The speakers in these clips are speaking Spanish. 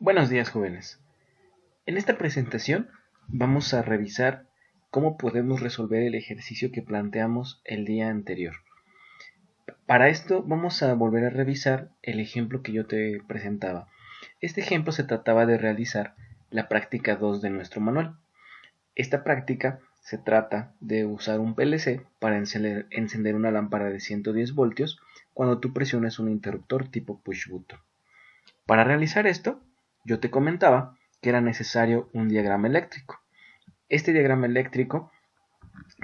Buenos días, jóvenes. En esta presentación vamos a revisar cómo podemos resolver el ejercicio que planteamos el día anterior. Para esto vamos a volver a revisar el ejemplo que yo te presentaba. Este ejemplo se trataba de realizar la práctica 2 de nuestro manual. Esta práctica se trata de usar un PLC para encender una lámpara de 110 voltios cuando tú presiones un interruptor tipo push button. Para realizar esto, yo te comentaba que era necesario un diagrama eléctrico. Este diagrama eléctrico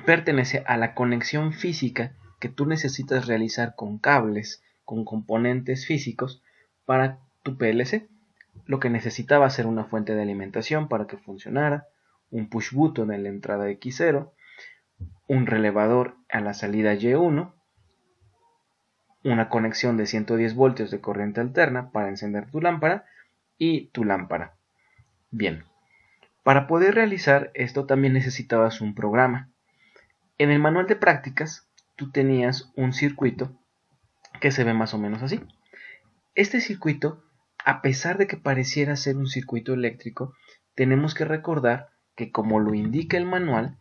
pertenece a la conexión física que tú necesitas realizar con cables, con componentes físicos para tu PLC. Lo que necesitaba ser una fuente de alimentación para que funcionara, un push button en la entrada X0, un relevador a la salida Y1, una conexión de 110 voltios de corriente alterna para encender tu lámpara y tu lámpara. Bien, para poder realizar esto también necesitabas un programa. En el manual de prácticas tú tenías un circuito que se ve más o menos así. Este circuito, a pesar de que pareciera ser un circuito eléctrico, tenemos que recordar que, como lo indica el manual,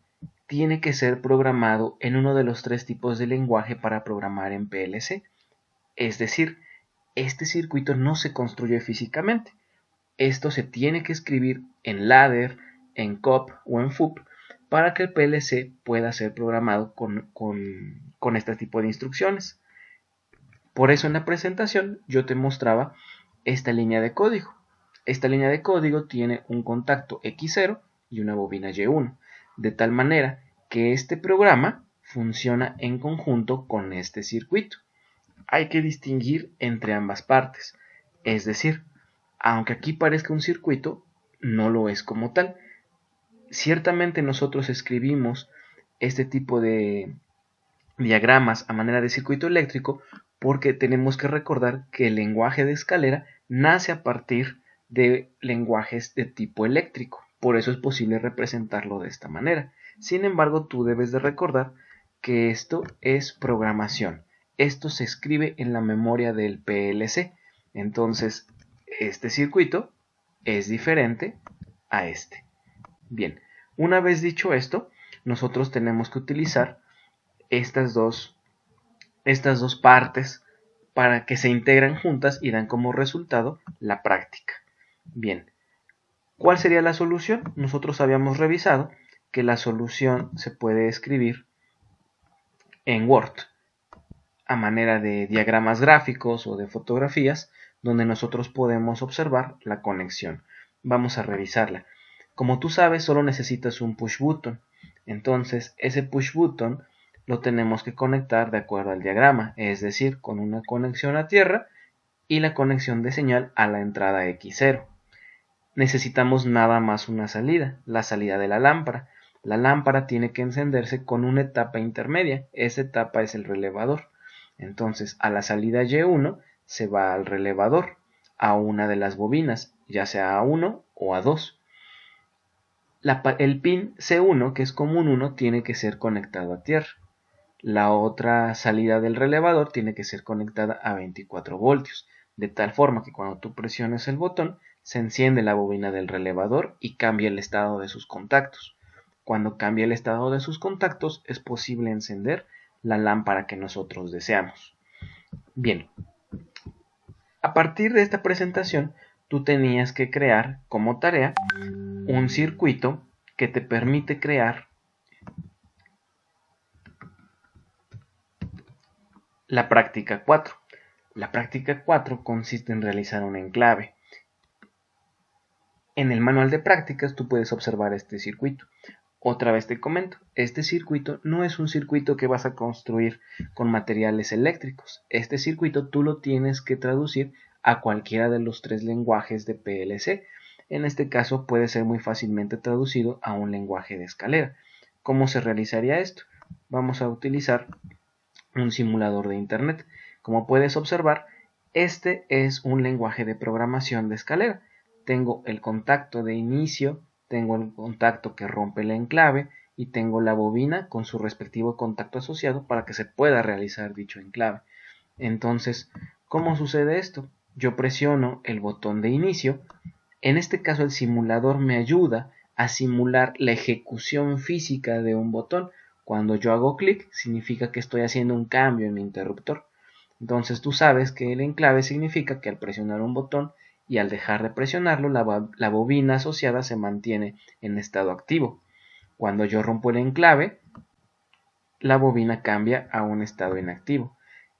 tiene que ser programado en uno de los 3 tipos de lenguaje para programar en PLC. Es decir, este circuito no se construye físicamente. Esto se tiene que escribir en ladder, en COP o en FUP para que el PLC pueda ser programado con este tipo de instrucciones. Por eso en la presentación yo te mostraba esta línea de código. Esta línea de código tiene un contacto X0 y una bobina Y1, de tal manera que este programa funciona en conjunto con este circuito. Hay que distinguir entre ambas partes, es decir, aunque aquí parezca un circuito, no lo es como tal. Ciertamente nosotros escribimos este tipo de diagramas a manera de circuito eléctrico porque tenemos que recordar que el lenguaje de escalera nace a partir de lenguajes de tipo eléctrico. Por eso es posible representarlo de esta manera. Sin embargo, tú debes de recordar que esto es programación. Esto se escribe en la memoria del PLC. Entonces, este circuito es diferente a este. Bien, una vez dicho esto, nosotros tenemos que utilizar estas dos partes para que se integran juntas y dan como resultado la práctica. Bien, ¿cuál sería la solución? Nosotros habíamos revisado que la solución se puede escribir en Word a manera de diagramas gráficos o de fotografías donde nosotros podemos observar la conexión. Vamos a revisarla. Como tú sabes, solo necesitas un push button. Entonces, ese push button lo tenemos que conectar de acuerdo al diagrama, es decir, con una conexión a tierra y la conexión de señal a la entrada X0. Necesitamos nada más una salida, la salida de la lámpara. La lámpara tiene que encenderse con una etapa intermedia, esa etapa es el relevador. Entonces, a la salida Y1 se va al relevador, a una de las bobinas, ya sea A1 o A2. El pin C1, que es común 1, tiene que ser conectado a tierra. La otra salida del relevador tiene que ser conectada a 24 voltios, de tal forma que cuando tú presiones el botón, se enciende la bobina del relevador y cambia el estado de sus contactos. Cuando cambia el estado de sus contactos, es posible encender la lámpara que nosotros deseamos. Bien, a partir de esta presentación, tú tenías que crear como tarea un circuito que te permite crear la práctica 4. La práctica 4 consiste en realizar un enclave. En el manual de prácticas tú puedes observar este circuito. Otra vez te comento, este circuito no es un circuito que vas a construir con materiales eléctricos. Este circuito tú lo tienes que traducir a cualquiera de los 3 lenguajes de PLC. En este caso puede ser muy fácilmente traducido a un lenguaje de escalera. ¿Cómo se realizaría esto? Vamos a utilizar un simulador de internet. Como puedes observar, este es un lenguaje de programación de escalera. Tengo el contacto de inicio, tengo el contacto que rompe el enclave y tengo la bobina con su respectivo contacto asociado para que se pueda realizar dicho enclave. Entonces, ¿cómo sucede esto? Yo presiono el botón de inicio, En este caso el simulador me ayuda a simular la ejecución física de un botón. Cuando yo hago clic significa que estoy haciendo un cambio en mi interruptor. Entonces tú sabes que el enclave significa que al presionar un botón y al dejar de presionarlo, la bobina asociada se mantiene en estado activo. Cuando yo rompo el enclave, la bobina cambia a un estado inactivo.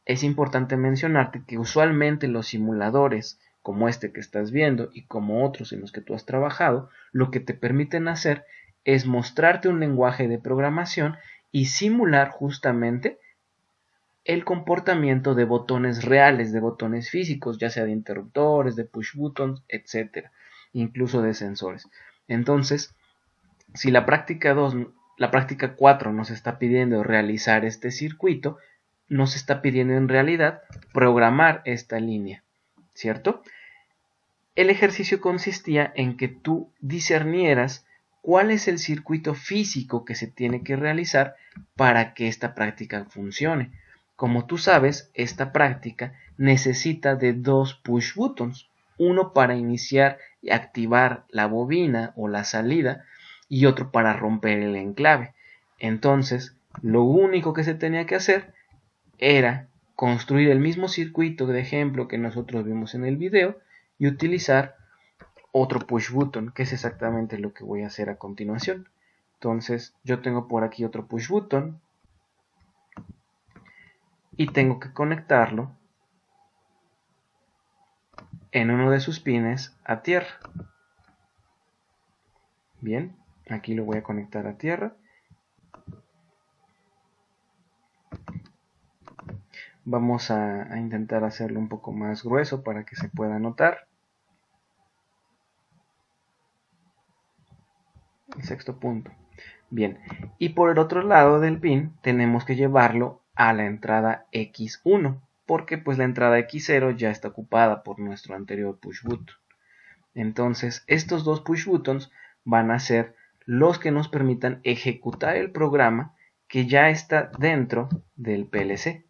Es importante mencionarte que usualmente los simuladores, como este que estás viendo y como otros en los que tú has trabajado, lo que te permiten hacer es mostrarte un lenguaje de programación y simular justamente el comportamiento de botones reales, de botones físicos, ya sea de interruptores, de push buttons, etc., incluso de sensores. Entonces, si la práctica 4 nos está pidiendo realizar este circuito, nos está pidiendo en realidad programar esta línea, ¿cierto? El ejercicio consistía en que tú discernieras cuál es el circuito físico que se tiene que realizar para que esta práctica funcione. Como tú sabes, esta práctica necesita de 2 push buttons, uno para iniciar y activar la bobina o la salida y otro para romper el enclave. Entonces, lo único que se tenía que hacer era construir el mismo circuito de ejemplo que nosotros vimos en el video y utilizar otro push button, que es exactamente lo que voy a hacer a continuación. Entonces yo tengo por aquí otro push button y tengo que conectarlo en uno de sus pines a tierra. Bien, aquí lo voy a conectar a tierra. Vamos a intentar hacerlo un poco más grueso para que se pueda notar. El sexto punto. Bien, y por el otro lado del pin tenemos que llevarlo a la entrada X1, porque pues la entrada X0 ya está ocupada por nuestro anterior push button. Entonces estos dos push buttons van a ser los que nos permitan ejecutar el programa que ya está dentro del PLC.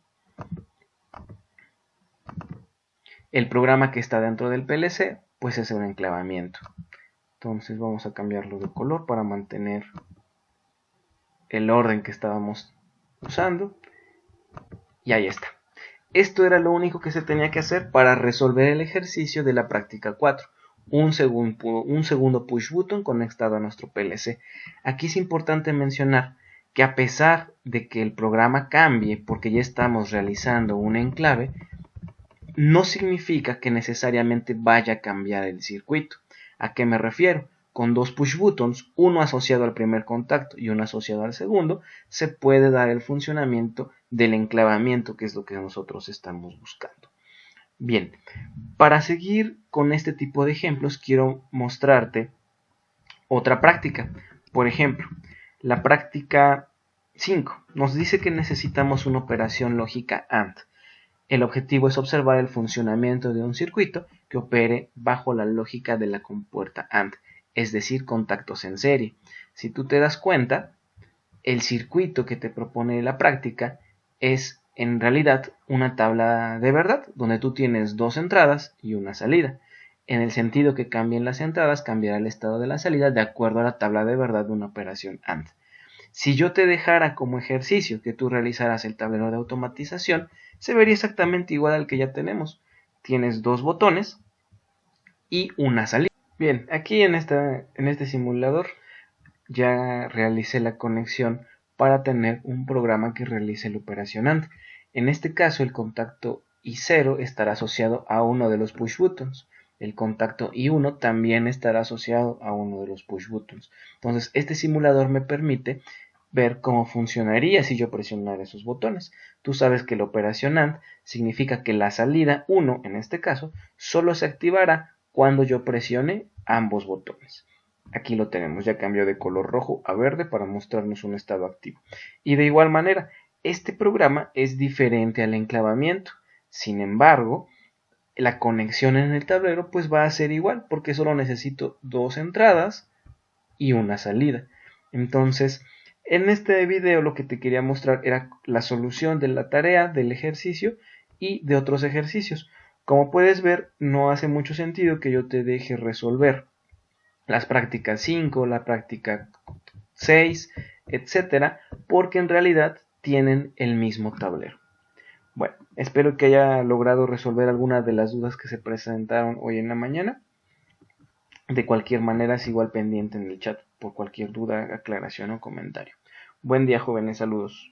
El programa que está dentro del PLC pues es un enclavamiento. Entonces vamos a cambiarlo de color para mantener el orden que estábamos usando. Y ahí está. Esto era lo único que se tenía que hacer para resolver el ejercicio de la práctica 4. Un segundo push button conectado a nuestro PLC. Aquí es importante mencionar que a pesar de que el programa cambie porque ya estamos realizando un enclave, no significa que necesariamente vaya a cambiar el circuito. ¿A qué me refiero? Con dos push buttons, uno asociado al primer contacto y uno asociado al segundo, se puede dar el funcionamiento del enclavamiento, que es lo que nosotros estamos buscando. Bien, para seguir con este tipo de ejemplos, quiero mostrarte otra práctica. Por ejemplo, la práctica 5 nos dice que necesitamos una operación lógica AND. El objetivo es observar el funcionamiento de un circuito que opere bajo la lógica de la compuerta AND, es decir, contactos en serie. Si tú te das cuenta, el circuito que te propone la práctica es en realidad una tabla de verdad, donde tú tienes dos entradas y una salida. En el sentido que cambien las entradas, cambiará el estado de la salida de acuerdo a la tabla de verdad de una operación AND. Si yo te dejara como ejercicio que tú realizaras el tablero de automatización, se vería exactamente igual al que ya tenemos. Tienes dos botones y una salida. Bien, aquí en este simulador ya realicé la conexión para tener un programa que realice la operación AND. En este caso el contacto I0 estará asociado a uno de los push buttons. El contacto I1 también estará asociado a uno de los push buttons. Entonces este simulador me permite ver cómo funcionaría si yo presionara esos botones. Tú sabes que la operación AND significa que la salida 1, en este caso, solo se activará cuando yo presione ambos botones. Aquí lo tenemos, ya cambió de color rojo a verde para mostrarnos un estado activo. Y de igual manera, este programa es diferente al enclavamiento. Sin embargo, la conexión en el tablero pues va a ser igual porque solo necesito dos entradas y una salida. Entonces, en este video lo que te quería mostrar era la solución de la tarea, del ejercicio y de otros ejercicios. Como puedes ver, no hace mucho sentido que yo te deje resolver las prácticas 5, la práctica 6, etcétera, porque en realidad tienen el mismo tablero. Bueno, espero que haya logrado resolver alguna de las dudas que se presentaron hoy en la mañana. De cualquier manera, sigo al pendiente en el chat por cualquier duda, aclaración o comentario. Buen día, jóvenes, saludos.